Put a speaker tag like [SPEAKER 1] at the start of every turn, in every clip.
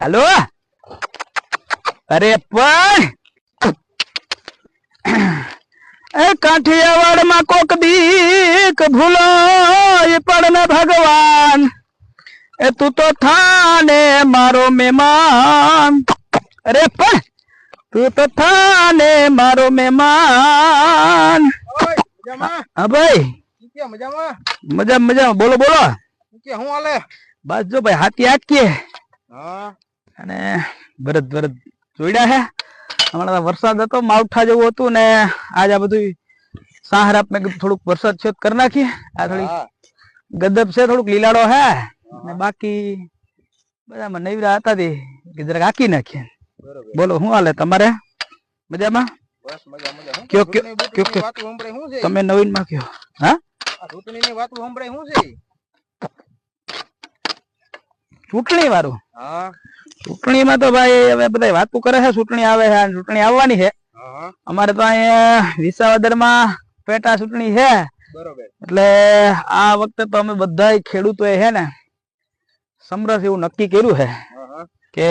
[SPEAKER 1] hello अरे पण ए काठियावाड़ में कोक दीक भूलो ये पड़ना भगवान ए तू तो था ने मारो मेहमान अरे पण तू तो था ने मारो मेहमान हाँ भाई मजा मजा बोलो बोलो
[SPEAKER 2] હું હાલે
[SPEAKER 1] बस जो भाई हाथी हाथ
[SPEAKER 2] હા
[SPEAKER 1] અને ભરત ભરત જોડ્યા હે હમણાં વરસાદ હતો માવઠા જેવું હતું ને આજ આ બધું સાહરાપ મેં કીધું થોડુંક વરસાદ છે કરી નાખીએ આ થોડી ગદબ છે થોડુંક લીલાડો હે ને બાકી બધામાં નવરા હતા તે કે જરાક આકી નાખીએ બોલો શું હાલે તમારે મજામાં
[SPEAKER 2] બસ મજા મજા
[SPEAKER 1] કયો કયો કયો કયો
[SPEAKER 2] વાતો સંભળાય શું છે
[SPEAKER 1] તમે નવીન માં કયો હા
[SPEAKER 2] આ ચૂંટણીની વાતો સંભળાય શું છે
[SPEAKER 1] ચૂંટણી વાળું
[SPEAKER 2] હા
[SPEAKER 1] ચૂંટણીમાં તો ભાઈ હવે બધા વાતો કરે છે ચૂંટણી આવે છે ચૂંટણી આવવાની છે
[SPEAKER 2] હા
[SPEAKER 1] અમારે તો અહીંયા વિસાવદરમાં પેટા ચૂંટણી છે
[SPEAKER 2] બરોબર
[SPEAKER 1] એટલે આ વખતે તો અમે બધા ખેડૂતોએ છે ને સમરસ એવું નક્કી કર્યું છે
[SPEAKER 2] હા
[SPEAKER 1] કે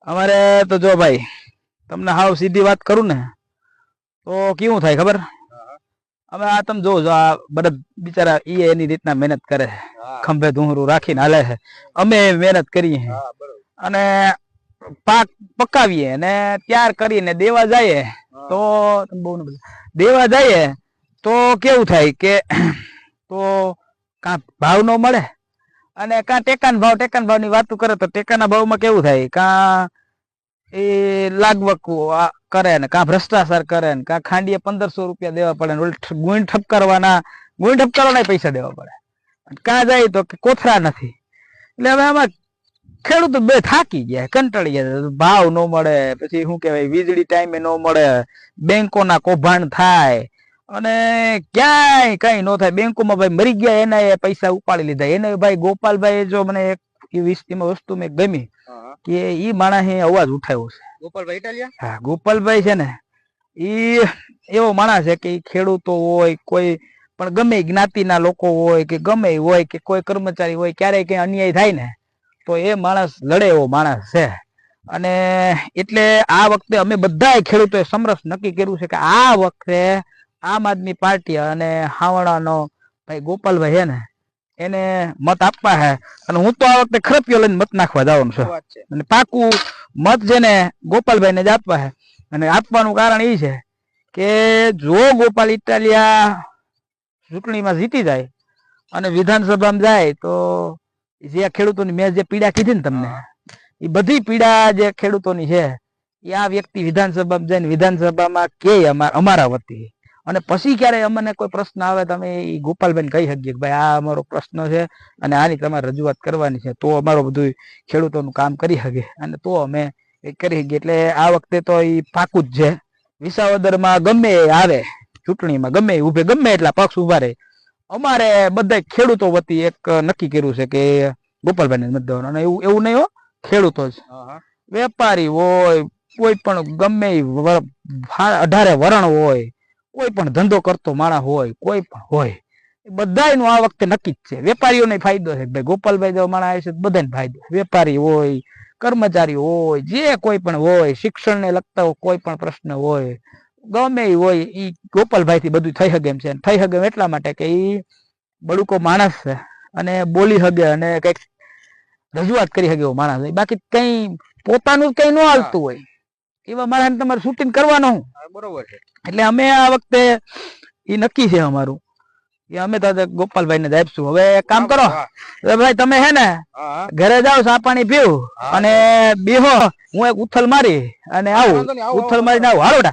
[SPEAKER 1] અમારે તો જો ભાઈ તમને હાવ સીધી વાત કરું ને તો કેવું થાય ખબર અમે આ તમે જોવો આ બળદ બિચારા ઈ એની રીતના મહેનત કરે છે ખંભે ધૂહરું રાખીને હાલે છે અમે મહેનત કરીએ
[SPEAKER 2] હા બરોબર
[SPEAKER 1] અને પાક પકાવીએ ને તૈયાર કરીને દેવા જઈએ તો બહુ દેવા જઈએ તો કેવું થાય કે તો કાં ભાવ ન મળે અને કાં ટેકાના ભાવની વાતો કરે તો ટેકાના ભાવમાં કેવું થાય કાં એ લાગવક કરે ને કાં ભ્રષ્ટાચાર કરે ને કાં ખાંડીએ 1500 રૂપિયા દેવા પડે ને ગુણ ઠપકારવાના પૈસા દેવા પડે કાં જાય તો કોથરા નથી એટલે હવે આમાં ખેડૂતો બે થાકી ગયા કંટાળી ગયા ભાવ ન મળે પછી શું કહેવાય વીજળી ટાઈમે ન મળે બેંકોના કૌભાંડ થાય અને ક્યાંય કઈ ન થાય બેંકોમાં ભાઈ મરી ગયા એના એ પૈસા ઉપાડી લીધા એને ભાઈ ગોપાલભાઈ જો મને એક વસ્તુ મેં ગમી કે ઈ માણસે અવાજ ઉઠાવ્યો છે
[SPEAKER 2] ગોપાલભાઈ ઇટાલિયા
[SPEAKER 1] હા ગોપાલભાઈ છે ને ઈ એવો માણસ છે કે ખેડૂતો હોય કોઈ પણ ગમે જ્ઞાતિના લોકો હોય કે ગમે હોય કે કોઈ કર્મચારી હોય ક્યારેય કઈ અન્યાય થાય ને તો એ માણસ લડે એવો માણસ છે અને એટલે આ વખતે અમે બધા ખેડૂતોએ સમરસ નક્કી કર્યું છે કે આ વખતે આમ આદમી પાર્ટી અને હાવડાનો ભાઈ ગોપાલભાઈ છે ને એને મત આપવા છે અને હું તો આ વખતે ખરપિયો લઈને મત નાખવા જવાનું છું અને પાકું મત છે ને ગોપાલભાઈ ને જ આપવા છે અને આપવાનું કારણ એ છે કે જો ગોપાલ ઇટાલિયા ચૂંટણીમાં જીતી જાય અને વિધાનસભામાં જાય તો જે ખેડૂતોની મેં જે પીડા કીધી ને તમને એ બધી પીડા જે ખેડૂતોની છે એ આ વ્યક્તિ વિધાનસભામાં જઈને વિધાનસભામાં કે અમારા વતી અને પછી ક્યારે અમને કોઈ પ્રશ્ન આવે તમે એ ગોપાલભાઈ કહી શકીએ કે ભાઈ આ અમારો પ્રશ્ન છે અને આની તમારે રજૂઆત કરવાની છે તો અમારું બધું ખેડૂતોનું કામ કરી શકે અને તો અમે કરી શકીએ એટલે આ વખતે તો એ પાકું જ છે વિસાવદરમાં ગમે આવે ચૂંટણીમાં ગમે ઉભે ગમે એટલા પક્ષ ઉભા રહે અમારે બધા ખેડૂતો વતી એક નક્કી કર્યું છે કે ગોપાલભાઈ ને મત દેવાનું અને એવું નહીં હો ખેડૂતો જ વેપારી હોય કોઈ પણ ગમે 18 વરણ હોય કોઈ પણ ધંધો કરતો માણસ હોય કોઈ પણ હોય બધાનું આ વખતે નક્કી જ છે વેપારીઓને ફાયદો છે ભાઈ ગોપાલભાઈ જો માણસ આવે છે બધાને ફાયદો વેપારી હોય કર્મચારી હોય જે કોઈ પણ હોય શિક્ષણને લગતા કોઈ પણ પ્રશ્ન હોય ગમે હોય એ ગોપાલભાઈ થી બધું થઈ શકે એમ છે થઈ શકે એટલા માટે કે એ બડુકો માણસ છે અને બોલી શકે અને કઈક રજૂઆત કરી શકે એવો માણસ બાકી કઈ પોતાનું કઈ ન હાલતું હોય એવા માણસ તમારે શૂટિંગ કરવાનું
[SPEAKER 2] બરોબર છે
[SPEAKER 1] એટલે અમે આ વખતે એ નક્કી છે અમારું કે અમે તો ગોપાલભાઈ ને જ આપશું હવે કામ કરો ભાઈ તમે હે ને ઘરે જાઓ ચા પાણી પીવું અને બેહો હું એક ઉથલ મારી અને આવું ઉથલ મારીને આવું હાલો